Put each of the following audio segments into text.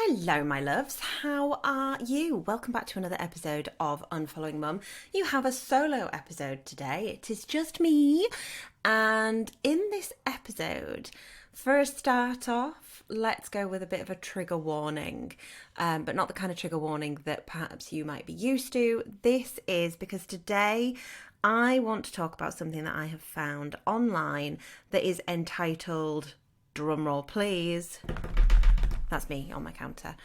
Hello, my loves. How are you? Welcome back to another episode of Unfollowing Mum. You have a solo episode today. It is just me. And in this episode, for a start off, let's go with a bit of a trigger warning, but not the kind of trigger warning that perhaps you might be used to. This is because today I want to talk about something that I have found online that is entitled, drumroll please, that's me on my counter,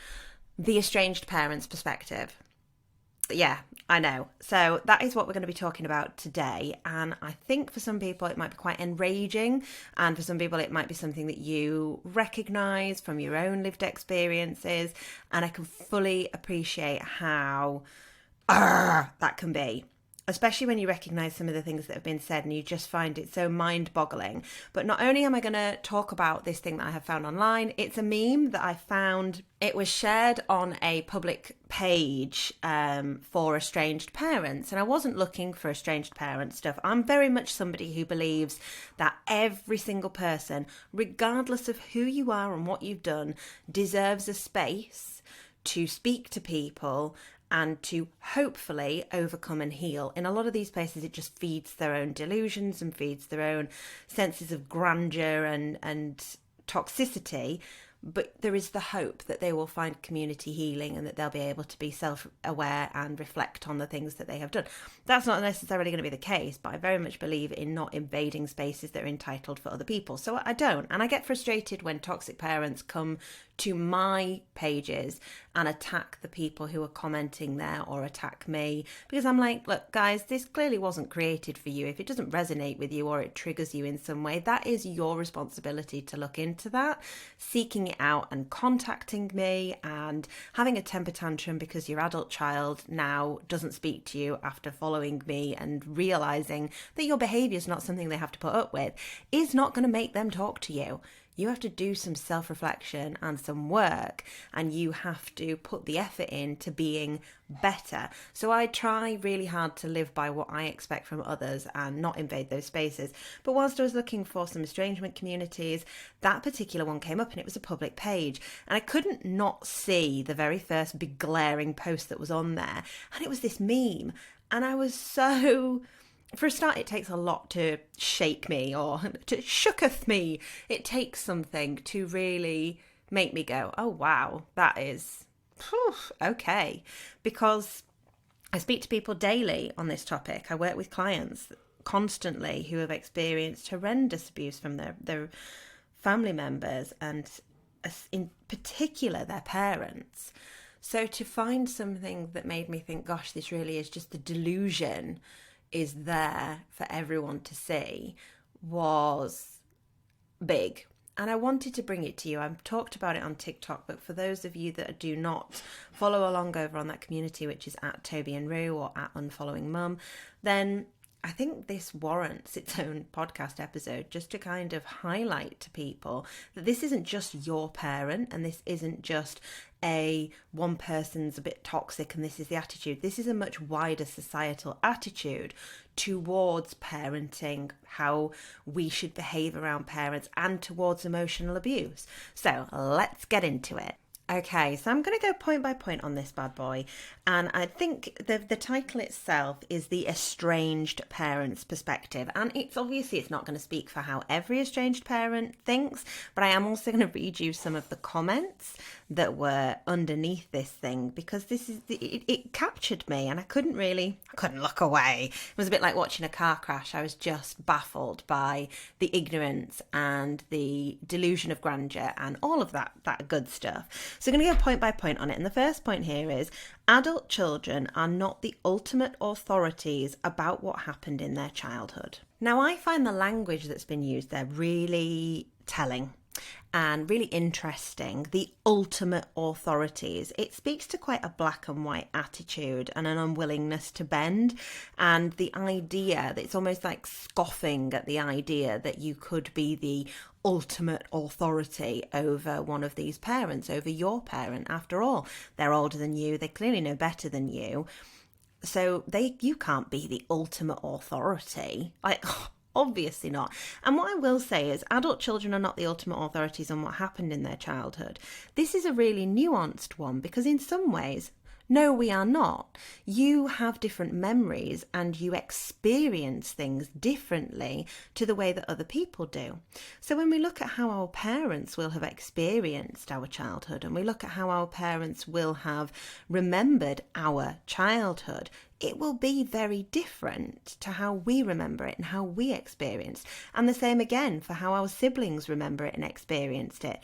The Estranged Parent's Perspective. Yeah, I know. So that is what we're going to be talking about today. And I think for some people it might be quite enraging. And for some people it might be something that you recognise from your own lived experiences. And I can fully appreciate how that can be. Especially when you recognise some of the things that have been said and you just find it so mind-boggling. But not only am I going to talk about this thing that I have found online, it's a meme that I found. It was shared on a public page for estranged parents. And I wasn't looking for estranged parent stuff. I'm very much somebody who believes that every single person, regardless of who you are and what you've done, deserves a space to speak to people and to hopefully overcome and heal. In a lot of these places, it just feeds their own delusions and feeds their own senses of grandeur and toxicity. But there is the hope that they will find community healing and that they'll be able to be self-aware and reflect on the things that they have done. That's not necessarily going to be the case, but I very much believe in not invading spaces that are entitled for other people. So I don't. And I get frustrated when toxic parents come to my pages and attack the people who are commenting there or attack me, because I'm like, look, guys, this clearly wasn't created for you. If it doesn't resonate with you or it triggers you in some way, that is your responsibility to look into that, seeking it out and contacting me and having a temper tantrum because your adult child now doesn't speak to you after following me and realizing that your behavior is not something they have to put up with is not going to make them talk to you. You have to do some self-reflection and some work, and you have to put the effort into being better. So I try really hard to live by what I expect from others and not invade those spaces. But whilst I was looking for some estrangement communities, that particular one came up and it was a public page. And I couldn't not see the very first big glaring post that was on there. And it was this meme. And I was so... For a start, it takes a lot to shake me or to shooketh me. It takes something to really make me go, oh, wow, that is, okay. Because I speak to people daily on this topic. I work with clients constantly who have experienced horrendous abuse from their family members and in particular their parents. So to find something that made me think, gosh, this really is just the delusion is there for everyone to see was big. And I wanted to bring it to you. I've talked about it on TikTok, but for those of you that do not follow along over on that community, which is at Toby and Rue or at Unfollowing Mum, then I think this warrants its own podcast episode just to kind of highlight to people that this isn't just your parent and this isn't just one person's a bit toxic and this is the attitude. This is a much wider societal attitude towards parenting, how we should behave around parents and towards emotional abuse. So let's get into it. Okay, so I'm going to go point by point on this bad boy, and I think the title itself is The Estranged Parent's Perspective, and it's not going to speak for how every estranged parent thinks, but I am also going to read you some of the comments that were underneath this thing, because it captured me, and I couldn't look away. It was a bit like watching a car crash. I was just baffled by the ignorance and the delusion of grandeur and all of that good stuff. So I'm going to go point by point on it. And the first point here is, adult children are not the ultimate authorities about what happened in their childhood. Now, I find the language that's been used there really telling and really interesting. The ultimate authorities. It speaks to quite a black and white attitude and an unwillingness to bend, and the idea that it's almost like scoffing at the idea that you could be the ultimate authority over one of these parents, over your parent. After all, they're older than you, they clearly know better than you, so you can't be the ultimate authority. Obviously not. And what I will say is adult children are not the ultimate authorities on what happened in their childhood. This is a really nuanced one because in some ways, no, we are not. You have different memories and you experience things differently to the way that other people do. So when we look at how our parents will have experienced our childhood and we look at how our parents will have remembered our childhood, it will be very different to how we remember it and how we experienced. And the same again for how our siblings remember it and experienced it.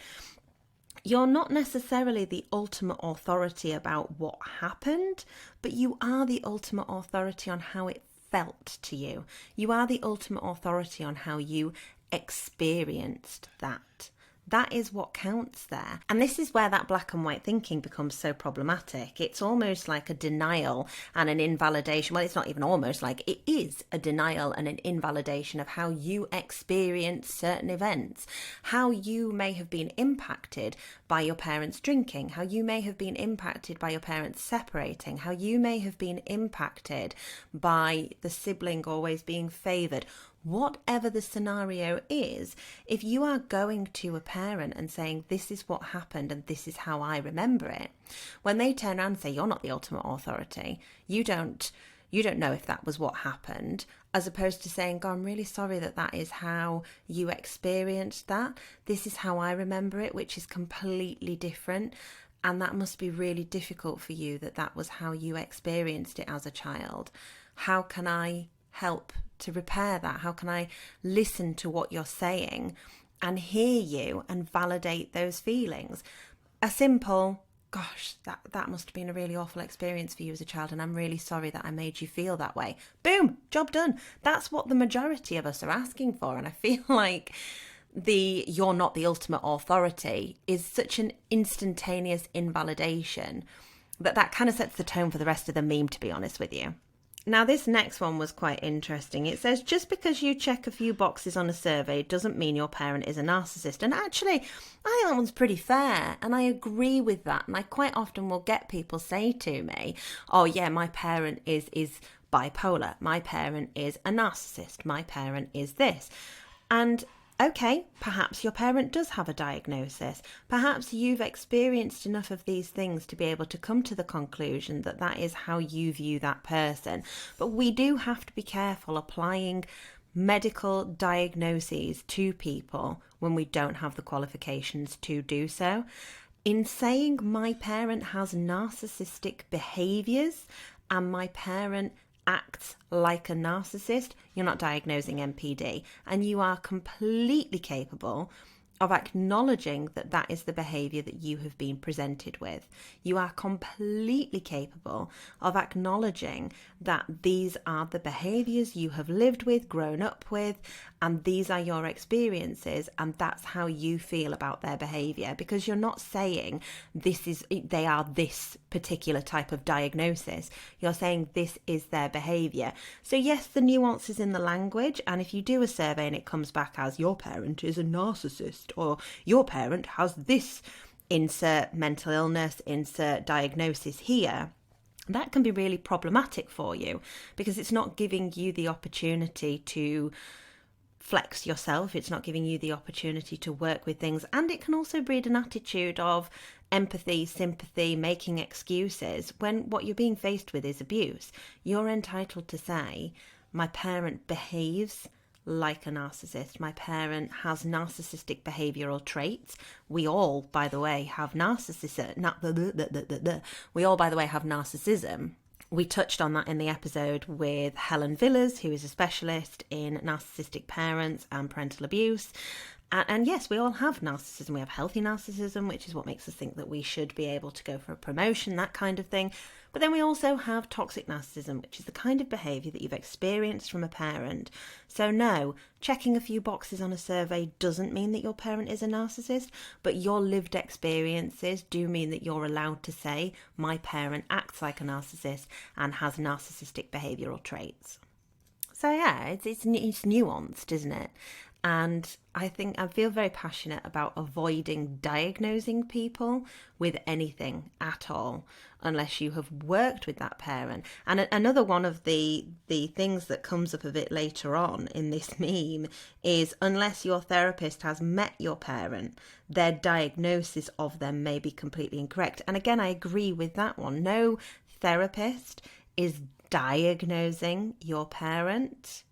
You're not necessarily the ultimate authority about what happened, but you are the ultimate authority on how it felt to you. You are the ultimate authority on how you experienced that. That is what counts there. And this is where that black and white thinking becomes so problematic. It's almost like a denial and an invalidation. Well, it's not even almost like, it is a denial and an invalidation of how you experience certain events, how you may have been impacted by your parents drinking, how you may have been impacted by your parents separating, how you may have been impacted by the sibling always being favoured. Whatever the scenario is, if you are going to a parent and saying, this is what happened and this is how I remember it, when they turn around and say, you're not the ultimate authority, you don't know if that was what happened, as opposed to saying, God, I'm really sorry that is how you experienced that. This is how I remember it, which is completely different. And that must be really difficult for you that was how you experienced it as a child. How can I help to repair that? How can I listen to what you're saying and hear you and validate those feelings? A simple, gosh, that must have been a really awful experience for you as a child, and I'm really sorry that I made you feel that way. Boom, job done. That's what the majority of us are asking for. And I feel like you're not the ultimate authority is such an instantaneous invalidation that kind of sets the tone for the rest of the meme, to be honest with you. Now, this next one was quite interesting. It says, just because you check a few boxes on a survey doesn't mean your parent is a narcissist. And actually, I think that one's pretty fair. And I agree with that. And I quite often will get people say to me, oh, yeah, my parent is bipolar. My parent is a narcissist. My parent is this. And okay, perhaps your parent does have a diagnosis. Perhaps you've experienced enough of these things to be able to come to the conclusion that is how you view that person. But we do have to be careful applying medical diagnoses to people when we don't have the qualifications to do so. In saying my parent has narcissistic behaviours and my parent acts like a narcissist, you're not diagnosing NPD, and you are completely capable of acknowledging that is the behaviour that you have been presented with. You are completely capable of acknowledging that these are the behaviours you have lived with, grown up with, and these are your experiences, and that's how you feel about their behaviour, because you're not saying they are this particular type of diagnosis. You're saying this is their behaviour. So yes, the nuances in the language, and if you do a survey and it comes back as your parent is a narcissist, or your parent has this, insert mental illness, insert diagnosis here, that can be really problematic for you because it's not giving you the opportunity to flex yourself. It's not giving you the opportunity to work with things. And it can also breed an attitude of empathy, sympathy, making excuses when what you're being faced with is abuse. You're entitled to say, my parent behaves like a narcissist. My parent has narcissistic behavioural traits. We all, by the way, have narcissism. We all, by the way, have narcissism. We touched on that in the episode with Helen Villas, who is a specialist in narcissistic parents and parental abuse. And yes, we all have narcissism. We have healthy narcissism, which is what makes us think that we should be able to go for a promotion, that kind of thing. But then we also have toxic narcissism, which is the kind of behaviour that you've experienced from a parent. So no, checking a few boxes on a survey doesn't mean that your parent is a narcissist, but your lived experiences do mean that you're allowed to say, my parent acts like a narcissist and has narcissistic behavioural traits. So yeah, it's nuanced, isn't it? And I feel very passionate about avoiding diagnosing people with anything at all, unless you have worked with that parent. And another one of the things that comes up a bit later on in this meme is, unless your therapist has met your parent, their diagnosis of them may be completely incorrect. And again, I agree with that one. No therapist is diagnosing your parent,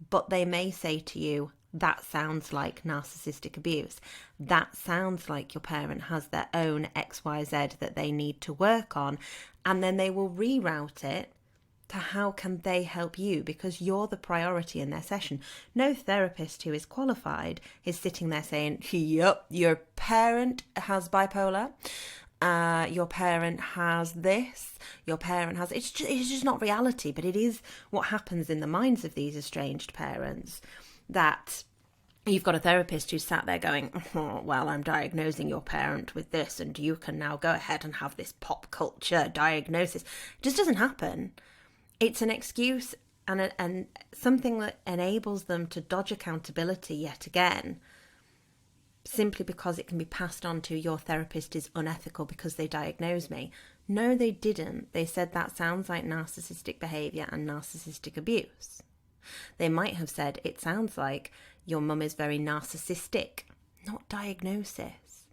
but they may say to you, that sounds like narcissistic abuse. That sounds like your parent has their own XYZ that they need to work on. And then they will reroute it to how can they help you, because you're the priority in their session. No therapist who is qualified is sitting there saying, yep, your parent has bipolar. Your parent has this, your parent has... It's just not reality, but it is what happens in the minds of these estranged parents, that you've got a therapist who's sat there going, oh, well, I'm diagnosing your parent with this, and you can now go ahead and have this pop culture diagnosis. It just doesn't happen. It's an excuse and something that enables them to dodge accountability yet again, simply because it can be passed on to, your therapist is unethical because they diagnosed me. No, they didn't. They said that sounds like narcissistic behaviour and narcissistic abuse. They might have said, it sounds like your mum is very narcissistic, not diagnosis.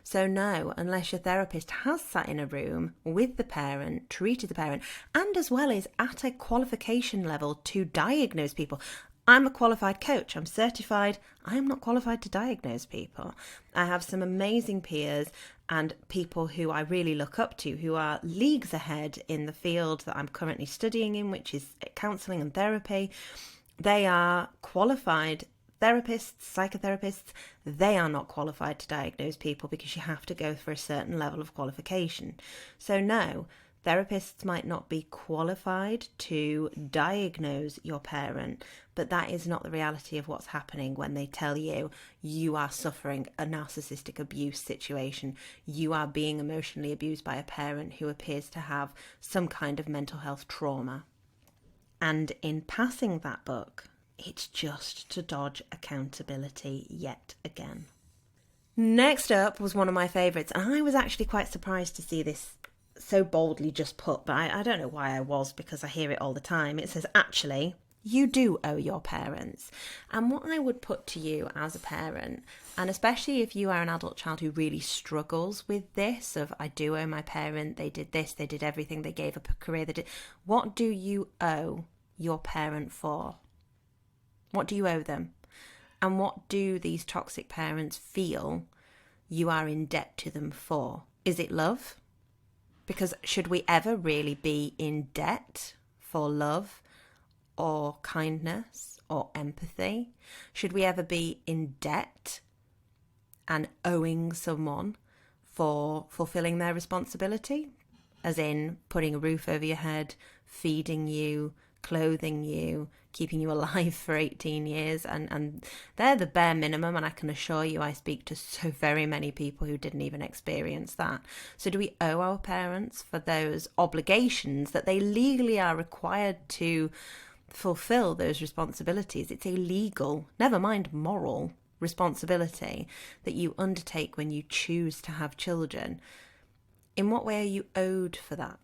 So no, unless your therapist has sat in a room with the parent, treated the parent, and as well as at a qualification level to diagnose people. I'm a qualified coach, I'm certified, I am not qualified to diagnose people. I have some amazing peers and people who I really look up to, who are leagues ahead in the field that I'm currently studying in, which is counselling and therapy. They are qualified therapists, psychotherapists. They are not qualified to diagnose people because you have to go for a certain level of qualification. So no, therapists might not be qualified to diagnose your parent, but that is not the reality of what's happening when they tell you you are suffering a narcissistic abuse situation. You are being emotionally abused by a parent who appears to have some kind of mental health trauma. And in passing that book, it's just to dodge accountability yet again. Next up was one of my favourites, and I was actually quite surprised to see this so boldly just put, but I don't know why I was, because I hear it all the time. It says, actually, you do owe your parents. And what I would put to you as a parent, and especially if you are an adult child who really struggles with this, of I do owe my parent, they did this, they did everything, they gave up a career, they did... What do you owe your parent for? What do you owe them? And what do these toxic parents feel you are in debt to them for? Is it love? Because should we ever really be in debt for love or kindness or empathy? Should we ever be in debt and owing someone for fulfilling their responsibility? As in putting a roof over your head, feeding you, clothing you, keeping you alive for 18 years, and they're the bare minimum, and I can assure you I speak to so very many people who didn't even experience that. So do we owe our parents for those obligations that they legally are required to fulfill, those responsibilities? It's a legal, never mind moral, responsibility that you undertake when you choose to have children. In what way are you owed for that?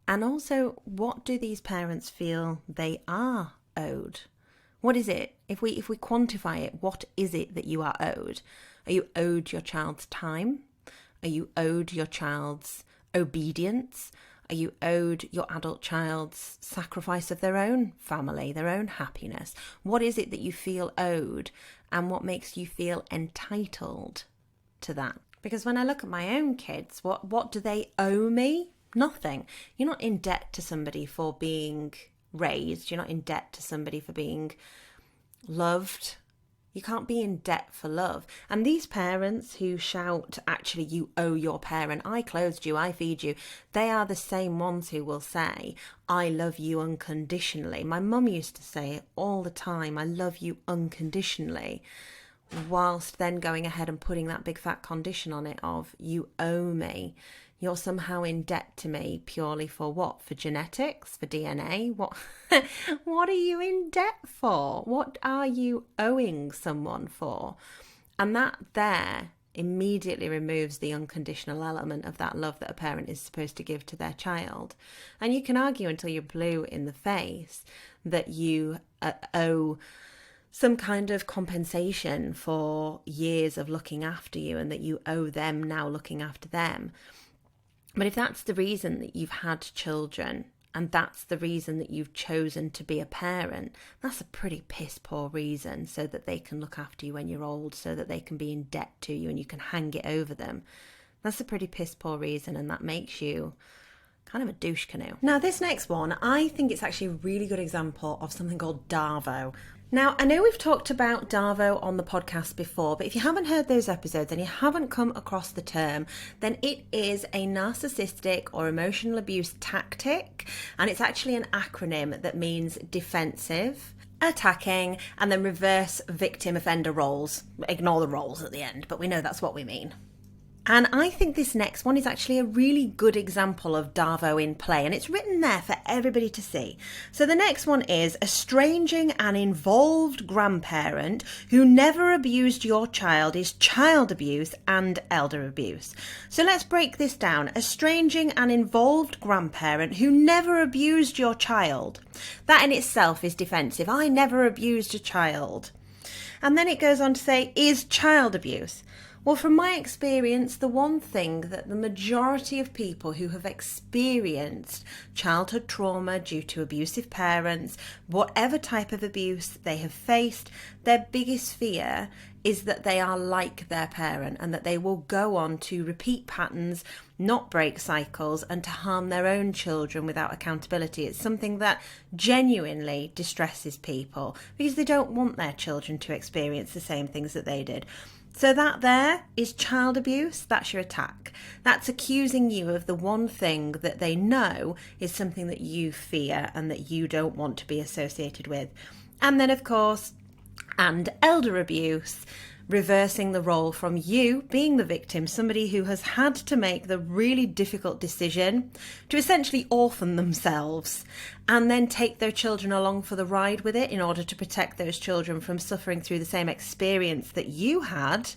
And also, what do these parents feel they are owed? What is it? If we quantify it, what is it that you are owed? Are you owed your child's time? Are you owed your child's obedience? Are you owed your adult child's sacrifice of their own family, their own happiness? What is it that you feel owed, and what makes you feel entitled to that? Because when I look at my own kids, what do they owe me? Nothing. You're not in debt to somebody for being raised. You're not in debt to somebody for being loved. You can't be in debt for love. And these parents who shout, actually, you owe your parent, I clothed you, I feed you, they are the same ones who will say, I love you unconditionally. My mum used to say it all the time, I love you unconditionally. whilst then going ahead and putting that big fat condition on it of you owe me. You're somehow in debt to me purely for what? For genetics? For DNA? What what are you in debt for? What are you owing someone for? And that there immediately removes the unconditional element of that love that a parent is supposed to give to their child. And you can argue until you're blue in the face that you owe some kind of compensation for years of looking after you and that you owe them now looking after them. But if that's the reason that you've had children and that's the reason that you've chosen to be a parent, that's a pretty piss poor reason so that they can look after you when you're old, so that they can be in debt to you and you can hang it over them. That's a pretty piss poor reason, and that makes you kind of a douche canoe. Now, this next one, I think it's actually a really good example of something called Darvo. Now, I know we've talked about Darvo on the podcast before, but if you haven't heard those episodes and you haven't come across the term, then it is a narcissistic or emotional abuse tactic, and it's actually an acronym that means defensive, attacking, and then reverse victim offender roles. Ignore the roles at the end, but we know that's what we mean. And I think this next one is actually a really good example of Darvo in play, and it's written there for everybody to see. So the next one is estranging an involved grandparent who never abused your child is child abuse and elder abuse. So let's break this down. Estranging an involved grandparent who never abused your child. That in itself is defensive. I never abused a child. And then it goes on to say, is child abuse. Well, from my experience, the one thing that the majority of people who have experienced childhood trauma due to abusive parents, whatever type of abuse they have faced, their biggest fear is that they are like their parent and that they will go on to repeat patterns, not break cycles, and to harm their own children without accountability. It's something that genuinely distresses people because they don't want their children to experience the same things that they did. So that there is child abuse. That's your attack. That's accusing you of the one thing that they know is something that you fear and that you don't want to be associated with. And then, of course, and elder abuse, reversing the role from you being the victim, somebody who has had to make the really difficult decision to essentially orphan themselves and then take their children along for the ride with it in order to protect those children from suffering through the same experience that you had.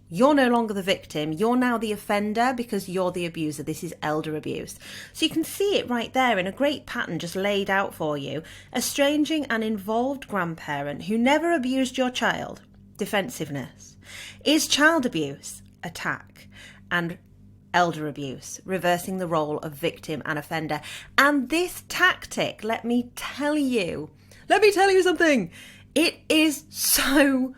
You're no longer the victim. You're now the offender because you're the abuser. This is elder abuse. So you can see it right there in a great pattern just laid out for you. Estranging an involved grandparent who never abused your child, defensiveness, is child abuse, attack, and elder abuse, reversing the role of victim and offender. And this tactic, let me tell you something. It is so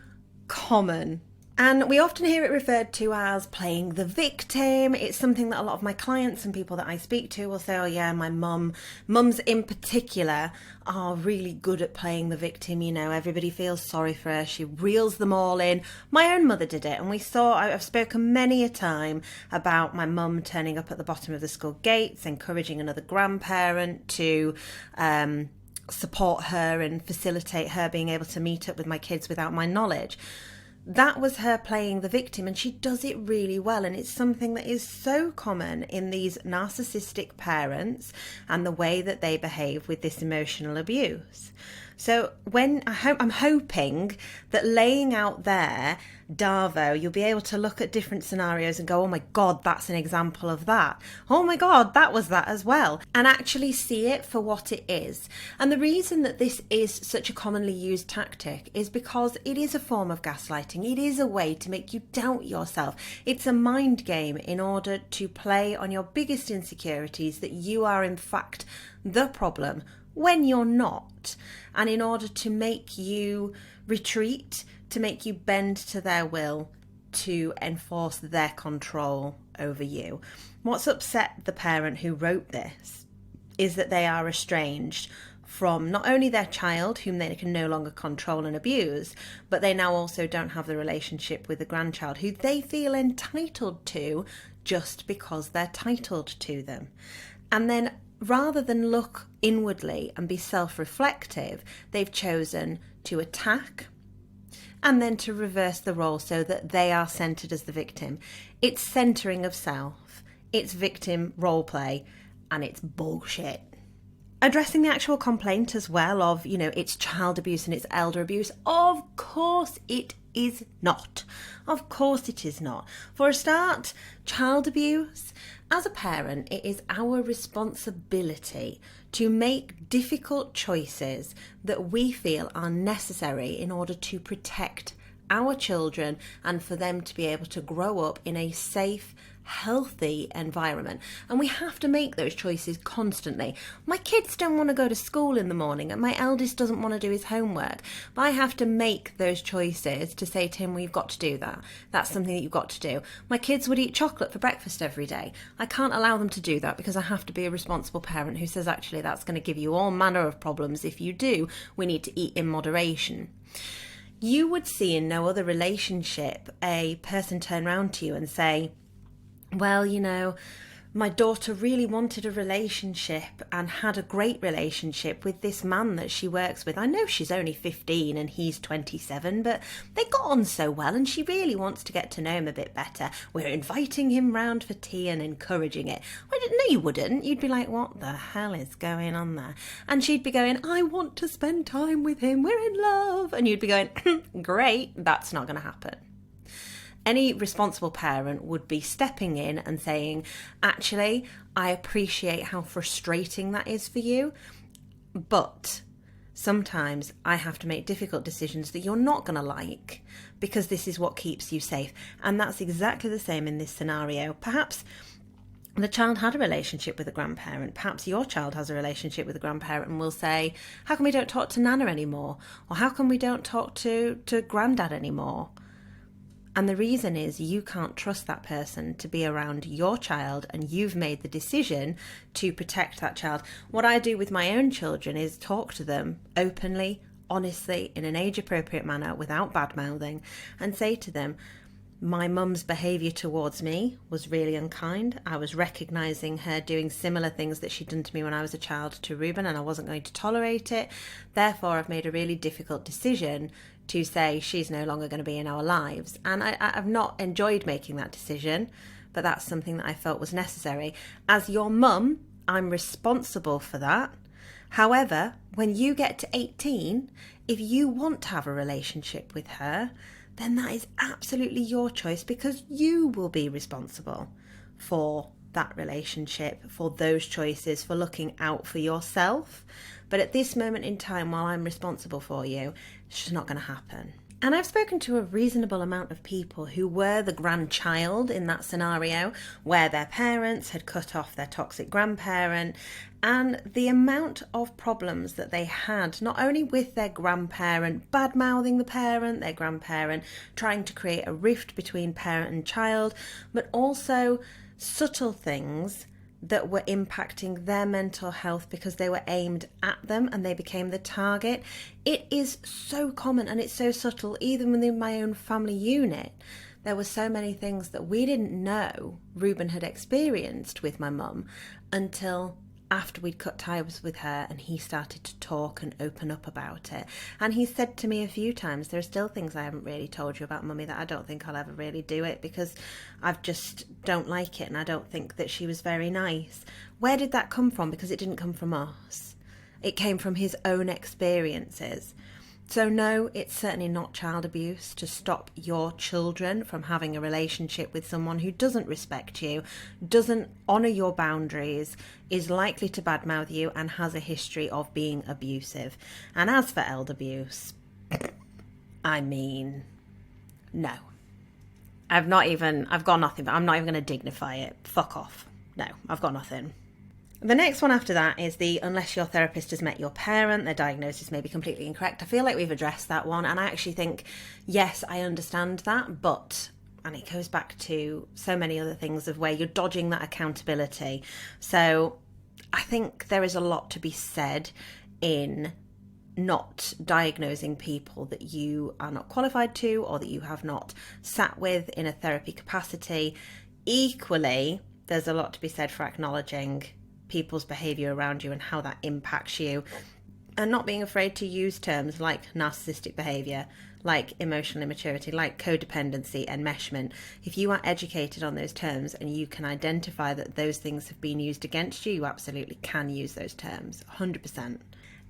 common. And we often hear it referred to as playing the victim. It's something that a lot of my clients and people that I speak to will say, oh yeah, my mums in particular are really good at playing the victim. You know, everybody feels sorry for her. She reels them all in. My own mother did it. And I've spoken many a time about my mum turning up at the bottom of the school gates, encouraging another grandparent to support her and facilitate her being able to meet up with my kids without my knowledge. That was her playing the victim, and she does it really well, and it's something that is so common in these narcissistic parents and the way that they behave with this emotional abuse. So I'm hoping that laying out there, Darvo, you'll be able to look at different scenarios and go, oh my God, that's an example of that. Oh my God, that was that as well. And actually see it for what it is. And the reason that this is such a commonly used tactic is because it is a form of gaslighting. It is a way to make you doubt yourself. It's a mind game in order to play on your biggest insecurities that you are in fact the problem when you're not, and in order to make you retreat, to make you bend to their will, to enforce their control over you. What's upset the parent who wrote this is that they are estranged from not only their child, whom they can no longer control and abuse, but they now also don't have the relationship with the grandchild, who they feel entitled to just because they're titled to them. And then rather than look inwardly and be self-reflective, they've chosen to attack and then to reverse the role so that they are centred as the victim. It's centering of self, it's victim role play, and it's bullshit. Addressing the actual complaint as well of, it's child abuse and it's elder abuse. Of course it is not. Of course it is not. For a start, child abuse, as a parent, it is our responsibility to make difficult choices that we feel are necessary in order to protect our children and for them to be able to grow up in a safe, healthy environment. And we have to make those choices constantly. My kids don't want to go to school in the morning and my eldest doesn't want to do his homework, but I have to make those choices to say to him, well, you've got to do that. That's something that you've got to do. My kids would eat chocolate for breakfast every day. I can't allow them to do that because I have to be a responsible parent who says, actually, that's going to give you all manner of problems. If you do, we need to eat in moderation. You would see in no other relationship a person turn around to you and say, well, my daughter really wanted a relationship and had a great relationship with this man that she works with. I know she's only 15 and he's 27, but they got on so well and she really wants to get to know him a bit better. We're inviting him round for tea and encouraging it. Well, no, you wouldn't. You'd be like, what the hell is going on there? And she'd be going, I want to spend time with him. We're in love. And you'd be going, great, that's not going to happen. Any responsible parent would be stepping in and saying, actually, I appreciate how frustrating that is for you, but sometimes I have to make difficult decisions that you're not going to like because this is what keeps you safe. And that's exactly the same in this scenario. Perhaps the child had a relationship with a grandparent. Perhaps your child has a relationship with a grandparent and will say, how come we don't talk to Nana anymore? Or how come we don't talk to Granddad anymore? And the reason is you can't trust that person to be around your child and you've made the decision to protect that child. What I do with my own children is talk to them openly, honestly, in an age-appropriate manner without bad-mouthing and say to them, my mum's behaviour towards me was really unkind. I was recognising her doing similar things that she'd done to me when I was a child to Reuben and I wasn't going to tolerate it. Therefore, I've made a really difficult decision to say she's no longer going to be in our lives. And I've not enjoyed making that decision, but that's something that I felt was necessary. As your mum, I'm responsible for that. However, when you get to 18, if you want to have a relationship with her, then that is absolutely your choice because you will be responsible for that relationship, for those choices, for looking out for yourself. But at this moment in time, while I'm responsible for you, it's just not going to happen. And I've spoken to a reasonable amount of people who were the grandchild in that scenario, where their parents had cut off their toxic grandparent, and the amount of problems that they had, not only with their grandparent bad-mouthing the parent, their grandparent trying to create a rift between parent and child, but also subtle things that were impacting their mental health because they were aimed at them and they became the target. It is so common and it's so subtle, even within my own family unit. There were so many things that we didn't know Reuben had experienced with my mum until after we'd cut ties with her and he started to talk and open up about it. And he said to me a few times, there are still things I haven't really told you about Mummy that I don't think I'll ever really do it because I just don't like it and I don't think that she was very nice. Where did that come from? Because it didn't come from us. It came from his own experiences. So no, it's certainly not child abuse to stop your children from having a relationship with someone who doesn't respect you, doesn't honour your boundaries, is likely to badmouth you and has a history of being abusive. And as for elder abuse, I mean, no. I've got nothing, but I'm not even going to dignify it. Fuck off. No, I've got nothing. The next one after that is the unless your therapist has met your parent, their diagnosis may be completely incorrect. I feel like we've addressed that one, and I actually think, yes, I understand that, but, and it goes back to so many other things of where you're dodging that accountability. So I think there is a lot to be said in not diagnosing people that you are not qualified to or that you have not sat with in a therapy capacity. Equally, there's a lot to be said for acknowledging people's behaviour around you and how that impacts you. and not being afraid to use terms like narcissistic behaviour, like emotional immaturity, like codependency, enmeshment. If you are educated on those terms and you can identify that those things have been used against you, you absolutely can use those terms, 100%.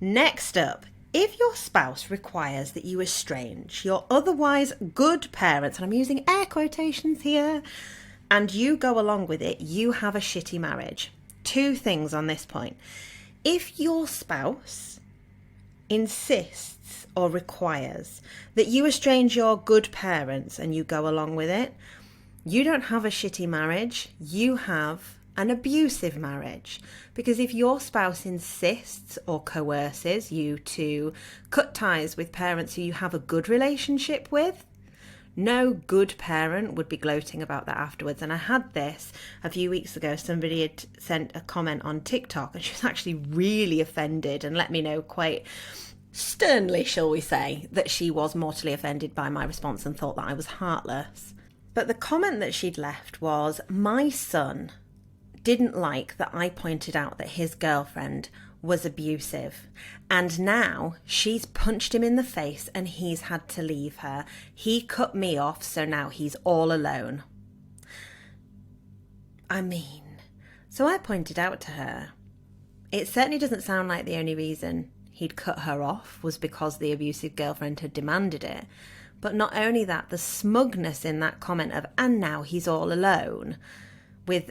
Next up, if your spouse requires that you estrange your otherwise good parents, and I'm using air quotations here, and you go along with it, you have a shitty marriage. Two things on this point. If your spouse insists or requires that you estrange your good parents and you go along with it, you don't have a shitty marriage, you have an abusive marriage. Because if your spouse insists or coerces you to cut ties with parents who you have a good relationship with, no good parent would be gloating about that afterwards. And I had this a few weeks ago. Somebody had sent a comment on TikTok and she was actually really offended and let me know quite sternly, shall we say, that she was mortally offended by my response and thought that I was heartless. But the comment that she'd left was, my son didn't like that I pointed out that his girlfriend was abusive, and now she's punched him in the face and he's had to leave her. He cut me off, so now he's all alone. I mean, so I pointed out to her, it certainly doesn't sound like the only reason he'd cut her off was because the abusive girlfriend had demanded it. But not only that, the smugness in that comment of, and now he's all alone,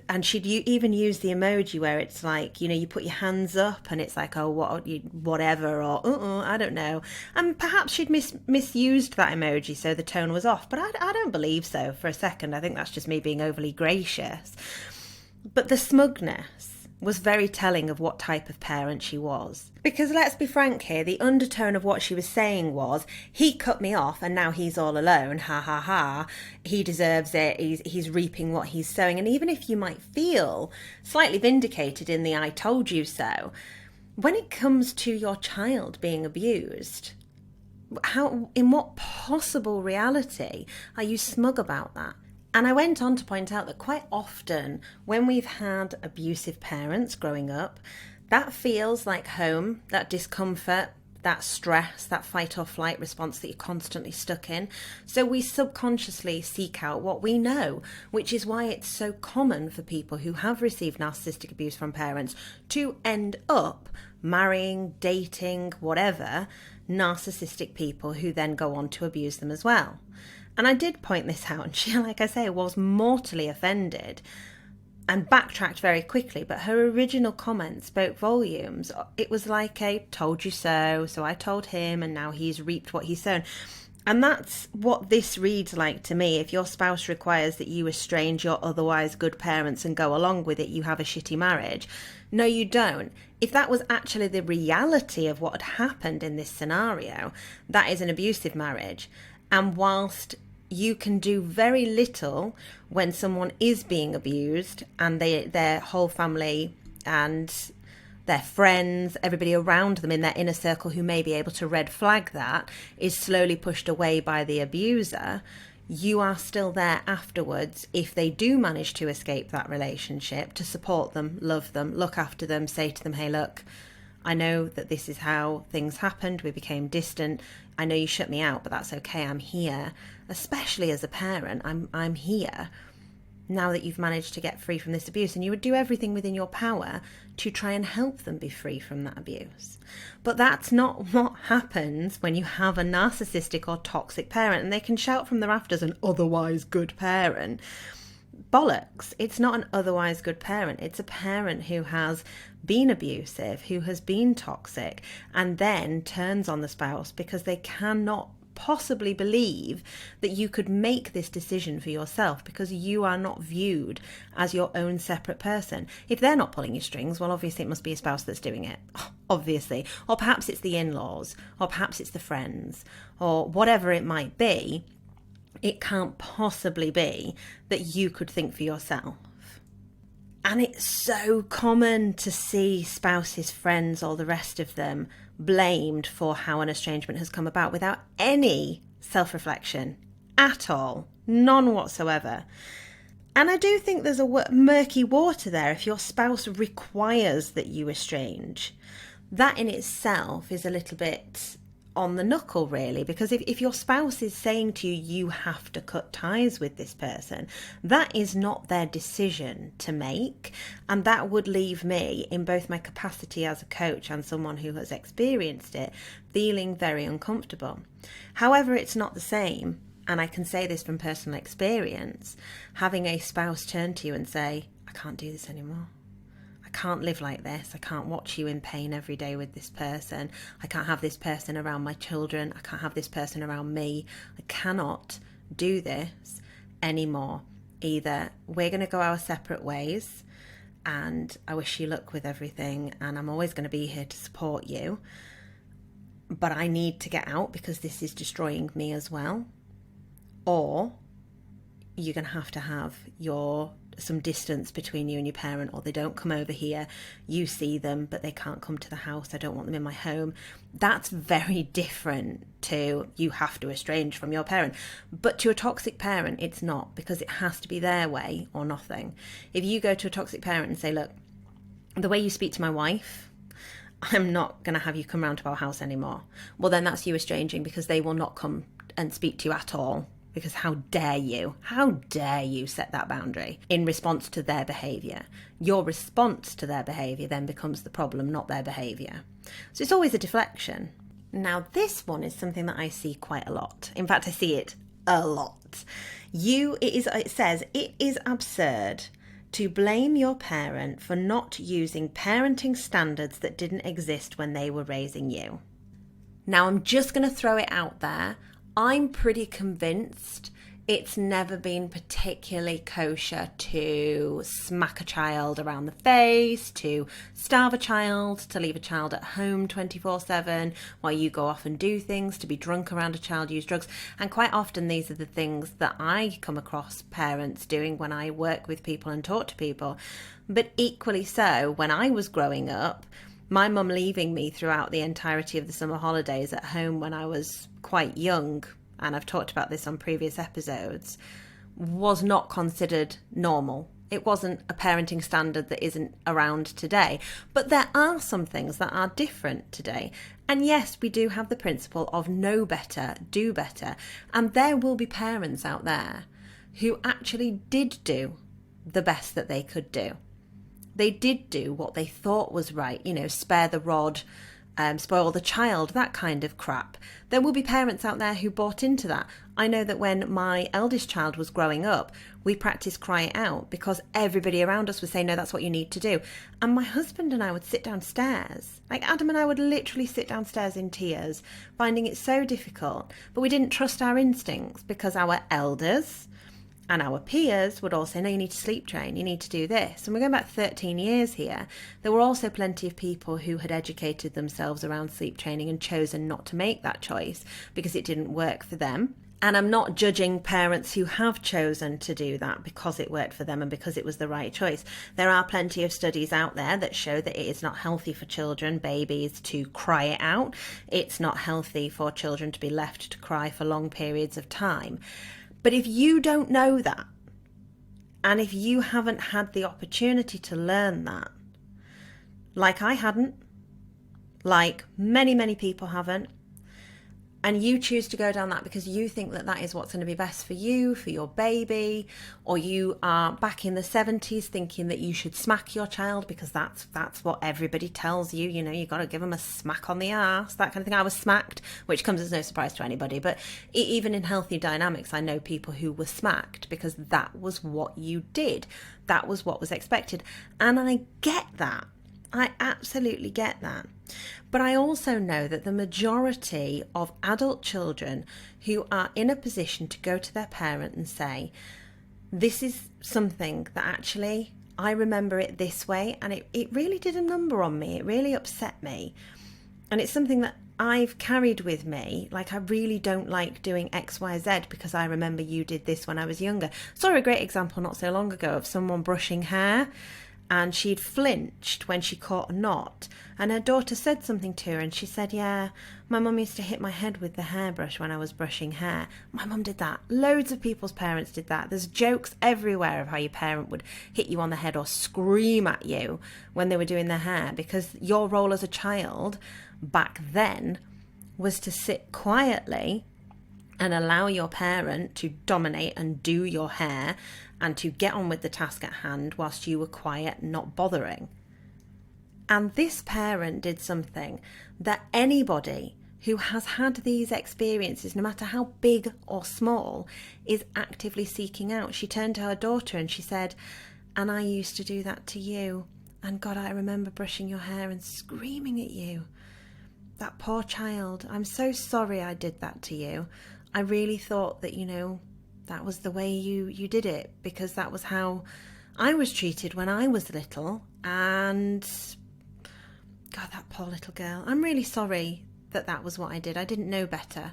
and she'd even use the emoji where it's like, you know, you put your hands up and it's like, oh, whatever, or I don't know. And perhaps she'd misused that emoji, so the tone was off. But I don't believe so for a second. I think that's just me being overly gracious. But the smugness was very telling of what type of parent she was. Because let's be frank here, the undertone of what she was saying was, he cut me off and now he's all alone, ha ha ha, he deserves it, he's reaping what he's sowing. And even if you might feel slightly vindicated in the I told you so, when it comes to your child being abused, in what possible reality are you smug about that? And I went on to point out that quite often when we've had abusive parents growing up, that feels like home, that discomfort, that stress, that fight or flight response that you're constantly stuck in. So we subconsciously seek out what we know, which is why it's so common for people who have received narcissistic abuse from parents to end up marrying, dating, whatever, narcissistic people who then go on to abuse them as well. And I did point this out, and she, like I say, was mortally offended and backtracked very quickly, but her original comment spoke volumes. It was like a told you so I told him, and now he's reaped what he's sown. And that's what this reads like to me. If your spouse requires that you estrange your otherwise good parents and go along with it, you have a shitty marriage. No, you don't. If that was actually the reality of what had happened in this scenario, that is an abusive marriage. And whilst you can do very little when someone is being abused and their whole family and their friends, everybody around them in their inner circle who may be able to red flag that, is slowly pushed away by the abuser, you are still there afterwards if they do manage to escape that relationship, to support them, love them, look after them, say to them, hey, look, I know that this is how things happened. We became distant. I know you shut me out, but that's okay. I'm here. Especially as a parent, I'm here now that you've managed to get free from this abuse. And you would do everything within your power to try and help them be free from that abuse. But that's not what happens when you have a narcissistic or toxic parent, and they can shout from the rafters, an otherwise good parent. Bollocks. It's not an otherwise good parent. It's a parent who has been abusive, who has been toxic, and then turns on the spouse because they cannot possibly believe that you could make this decision for yourself because you are not viewed as your own separate person. If they're not pulling your strings, well, obviously it must be a spouse that's doing it. Obviously. Or perhaps it's the in-laws, or perhaps it's the friends, or whatever it might be. It can't possibly be that you could think for yourself. And it's so common to see spouses, friends, or the rest of them blamed for how an estrangement has come about without any self-reflection at all, none whatsoever. And I do think there's a murky water there if your spouse requires that you estrange. that in itself is a little bit on the knuckle, really, because if your spouse is saying to you, you have to cut ties with this person, that is not their decision to make. And that would leave me, in both my capacity as a coach and someone who has experienced it, feeling very uncomfortable. However, it's not the same, and I can say this from personal experience, having a spouse turn to you and say, I can't do this anymore. I can't live like this. I can't watch you in pain every day with this person. I can't have this person around my children. I can't have this person around me. I cannot do this anymore. Either we're going to go our separate ways, and I wish you luck with everything, and I'm always going to be here to support you, but I need to get out because this is destroying me as well. Or you're going to have some distance between you and your parent, or they don't come over here, you see them but they can't come to the house, I don't want them in my home. That's very different to you have to estrange from your parent. But to a toxic parent, it's not, because it has to be their way or nothing. If you go to a toxic parent and say, look, the way you speak to my wife, I'm not going to have you come round to our house anymore, well, then that's you estranging, because they will not come and speak to you at all. Because how dare you set that boundary in response to their behaviour? Your response to their behaviour then becomes the problem, not their behaviour. So it's always a deflection. Now, this one is something that I see quite a lot. In fact, I see it a lot. It says, it is absurd to blame your parent for not using parenting standards that didn't exist when they were raising you. Now, I'm just going to throw it out there. I'm pretty convinced it's never been particularly kosher to smack a child around the face, to starve a child, to leave a child at home 24/7 while you go off and do things, to be drunk around a child, use drugs. And quite often these are the things that I come across parents doing when I work with people and talk to people. But equally so, when I was growing up, my mum leaving me throughout the entirety of the summer holidays at home when I was quite young, and I've talked about this on previous episodes, was not considered normal. It wasn't a parenting standard that isn't around today. But there are some things that are different today. And yes, we do have the principle of know better, do better. And there will be parents out there who actually did do the best that they could do. They did do what they thought was right, spare the rod, spoil the child, that kind of crap. There will be parents out there who bought into that. I know that when my eldest child was growing up, we practiced cry it out because everybody around us was saying, no, that's what you need to do. And my husband and I would sit downstairs, like Adam and I would literally sit downstairs in tears, finding it so difficult. But we didn't trust our instincts because our elders and our peers would all say, no, you need to sleep train, you need to do this. And we're going back 13 years here. There were also plenty of people who had educated themselves around sleep training and chosen not to make that choice because it didn't work for them. And I'm not judging parents who have chosen to do that because it worked for them and because it was the right choice. There are plenty of studies out there that show that it is not healthy for children, babies, to cry it out. It's not healthy for children to be left to cry for long periods of time. But if you don't know that, and if you haven't had the opportunity to learn that, like I hadn't, like many, many people haven't, and you choose to go down that because you think that that is what's going to be best for you, for your baby, or you are back in the 70s thinking that you should smack your child because that's what everybody tells you, you got to give them a smack on the ass, that kind of thing. I was smacked, which comes as no surprise to anybody, but even in healthy dynamics, I know people who were smacked because that was what you did. That was what was expected. And I get that. I absolutely get that. But I also know that the majority of adult children who are in a position to go to their parent and say, this is something that actually I remember it this way and it really did a number on me. It really upset me. And it's something that I've carried with me. Like, I really don't like doing X, Y, Z because I remember you did this when I was younger. Saw a great example not so long ago of someone brushing hair. and she'd flinched when she caught a knot, and her daughter said something to her, and she said, yeah, my mum used to hit my head with the hairbrush when I was brushing hair. My mum did that. Loads of people's parents did that. There's jokes everywhere of how your parent would hit you on the head or scream at you when they were doing their hair, because your role as a child back then was to sit quietly and allow your parent to dominate and do your hair and to get on with the task at hand whilst you were quiet, not bothering. And this parent did something that anybody who has had these experiences, no matter how big or small, is actively seeking out. She turned to her daughter and she said, and I used to do that to you. And God, I remember brushing your hair and screaming at you. That poor child, I'm so sorry I did that to you. I really thought that, that was the way you did it, because that was how I was treated when I was little. And God, that poor little girl, I'm really sorry that was what I did. I didn't know better.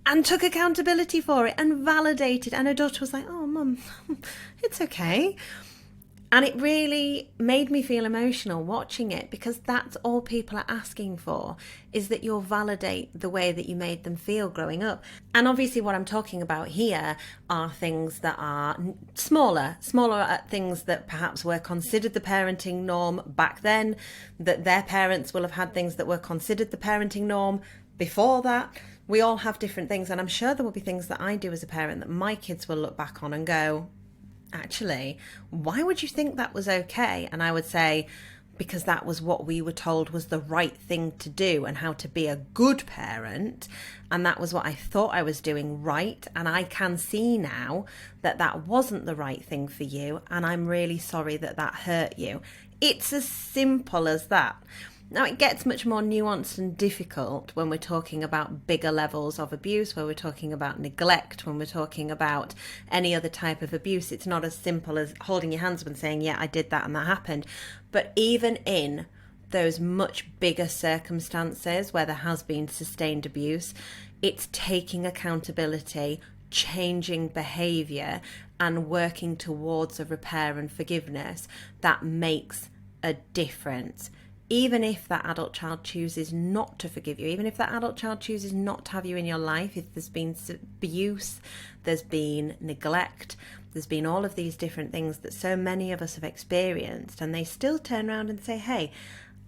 And took accountability for it and validated. And her daughter was like, oh, Mum, it's okay. And it really made me feel emotional watching it, because that's all people are asking for, is that you'll validate the way that you made them feel growing up. And obviously what I'm talking about here are things that are smaller things that perhaps were considered the parenting norm back then, that their parents will have had things that were considered the parenting norm before that. We all have different things, and I'm sure there will be things that I do as a parent that my kids will look back on and go, actually, why would you think that was okay? And I would say, because that was what we were told was the right thing to do and how to be a good parent. And that was what I thought I was doing right. And I can see now that that wasn't the right thing for you. And I'm really sorry that hurt you. It's as simple as that. Now, it gets much more nuanced and difficult when we're talking about bigger levels of abuse, where we're talking about neglect, when we're talking about any other type of abuse. It's not as simple as holding your hands up and saying, yeah, I did that and that happened. But even in those much bigger circumstances where there has been sustained abuse, it's taking accountability, changing behaviour, and working towards a repair and forgiveness that makes a difference. Even if that adult child chooses not to forgive you, even if that adult child chooses not to have you in your life, if there's been abuse, there's been neglect, there's been all of these different things that so many of us have experienced, and they still turn around and say, hey,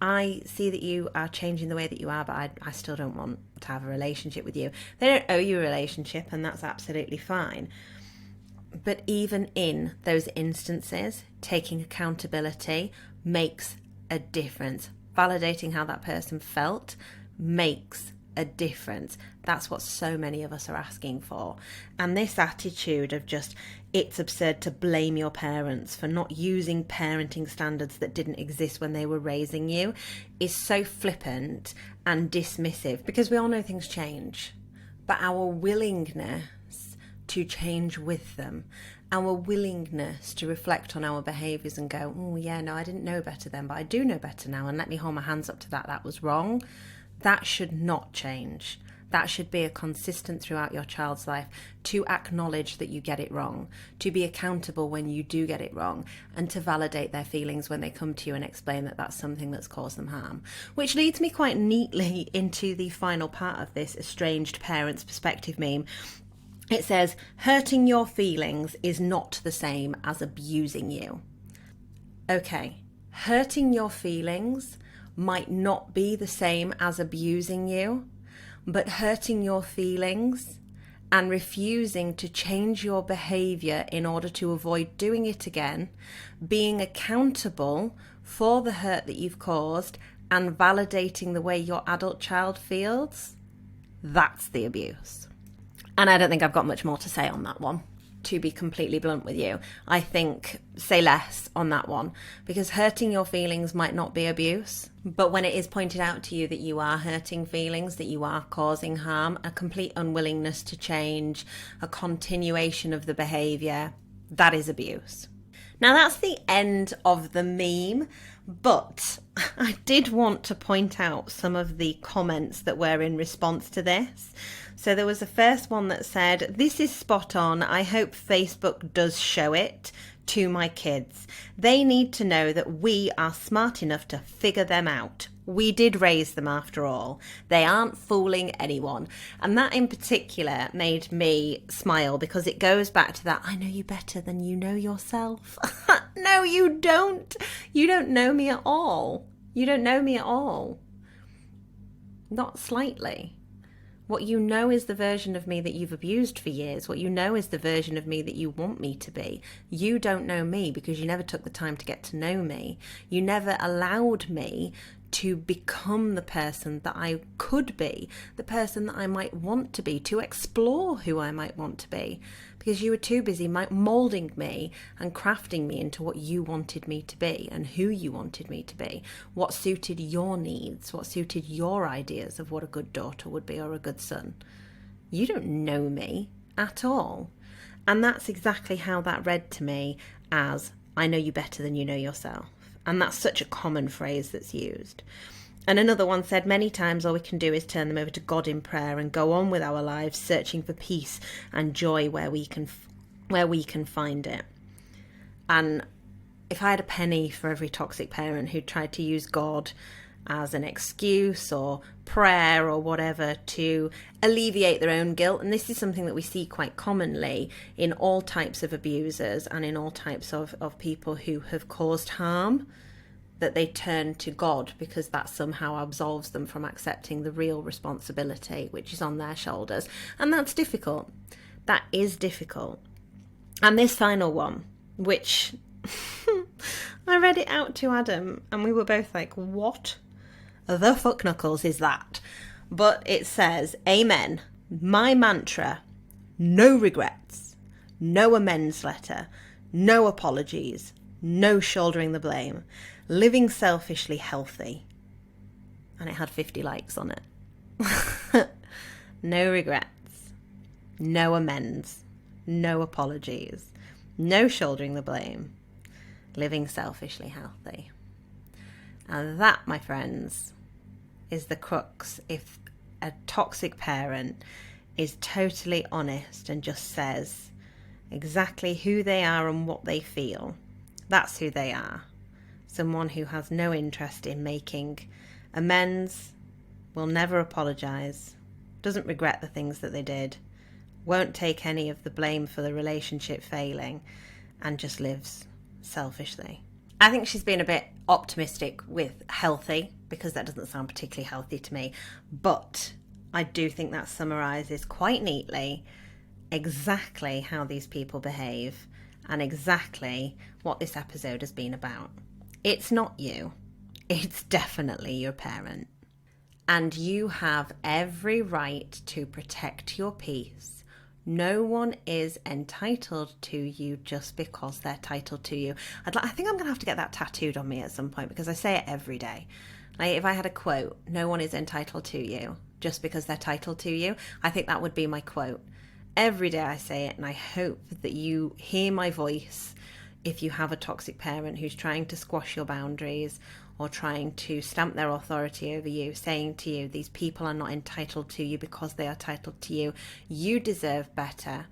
I see that you are changing the way that you are, but I still don't want to have a relationship with you. They don't owe you a relationship, and that's absolutely fine. But even in those instances, taking accountability makes a difference. Validating how that person felt makes a difference. That's what so many of us are asking for. And this attitude of just, it's absurd to blame your parents for not using parenting standards that didn't exist when they were raising you, is so flippant and dismissive, because we all know things change. But our willingness to change with them, our willingness to reflect on our behaviours and go, oh yeah, no, I didn't know better then, but I do know better now, and let me hold my hands up to that was wrong. That should not change. That should be a consistent throughout your child's life, to acknowledge that you get it wrong, to be accountable when you do get it wrong, and to validate their feelings when they come to you and explain that that's something that's caused them harm. Which leads me quite neatly into the final part of this estranged parents perspective meme. It says, hurting your feelings is not the same as abusing you. Okay, hurting your feelings might not be the same as abusing you, but hurting your feelings and refusing to change your behaviour in order to avoid doing it again, being accountable for the hurt that you've caused and validating the way your adult child feels, that's the abuse. And I don't think I've got much more to say on that one, to be completely blunt with you. I think say less on that one, because hurting your feelings might not be abuse. But when it is pointed out to you that you are hurting feelings, that you are causing harm, a complete unwillingness to change, a continuation of the behaviour, that is abuse. Now that's the end of the meme, but I did want to point out some of the comments that were in response to this. So there was the first one that said, this is spot on. I hope Facebook does show it. to my kids. They need to know that we are smart enough to figure them out. We did raise them after all. They aren't fooling anyone. And that in particular made me smile because it goes back to that, I know you better than you know yourself. No, you don't. You don't know me at all. You don't know me at all. Not slightly. What you know is the version of me that you've abused for years. What you know is the version of me that you want me to be. You don't know me because you never took the time to get to know me. You never allowed me to become the person that I could be, the person that I might want to be, to explore who I might want to be, because you were too busy moulding me and crafting me into what you wanted me to be and who you wanted me to be, what suited your needs, what suited your ideas of what a good daughter would be or a good son. You don't know me at all. And that's exactly how that read to me as, I know you better than you know yourself. And that's such a common phrase that's used. And another one said, many times all we can do is turn them over to God in prayer and go on with our lives searching for peace and joy where we can find it. And if I had a penny for every toxic parent who tried to use God as an excuse or prayer or whatever to alleviate their own guilt, and this is something that we see quite commonly in all types of abusers and in all types of people who have caused harm, that they turn to God because that somehow absolves them from accepting the real responsibility which is on their shoulders. And that's difficult. That is difficult. And this final one, which I read it out to Adam and we were both like, what the fuck knuckles is that? But it says, amen, my mantra, no regrets, no amends letter, no apologies, no shouldering the blame, living selfishly healthy. And it had 50 likes on it. No regrets, no amends, no apologies, no shouldering the blame, living selfishly healthy. And that, my friends, is the crux. If a toxic parent is totally honest and just says exactly who they are and what they feel, that's who they are. Someone who has no interest in making amends, will never apologise, doesn't regret the things that they did, won't take any of the blame for the relationship failing, and just lives selfishly. I think she's been a bit optimistic with healthy, because that doesn't sound particularly healthy to me. But I do think that summarises quite neatly exactly how these people behave and exactly what this episode has been about. It's not you. It's definitely your parent. And you have every right to protect your peace. No one is entitled to you just because they're entitled to you. I think I'm going to have to get that tattooed on me at some point because I say it every day. Like if I had a quote, no one is entitled to you just because they're entitled to you, I think that would be my quote. Every day I say it, and I hope that you hear my voice if you have a toxic parent who's trying to squash your boundaries or trying to stamp their authority over you, saying to you, these people are not entitled to you because they are entitled to you. You deserve better,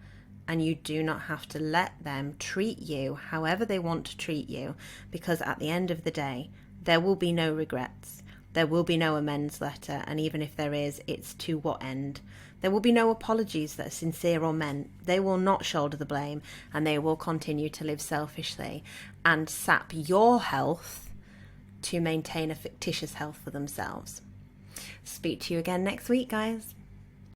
and you do not have to let them treat you however they want to treat you, because at the end of the day, there will be no regrets. There will be no amends letter, and even if there is, it's to what end? There will be no apologies that are sincere or meant. They will not shoulder the blame, and they will continue to live selfishly and sap your health to maintain a fictitious health for themselves. Speak to you again next week, guys.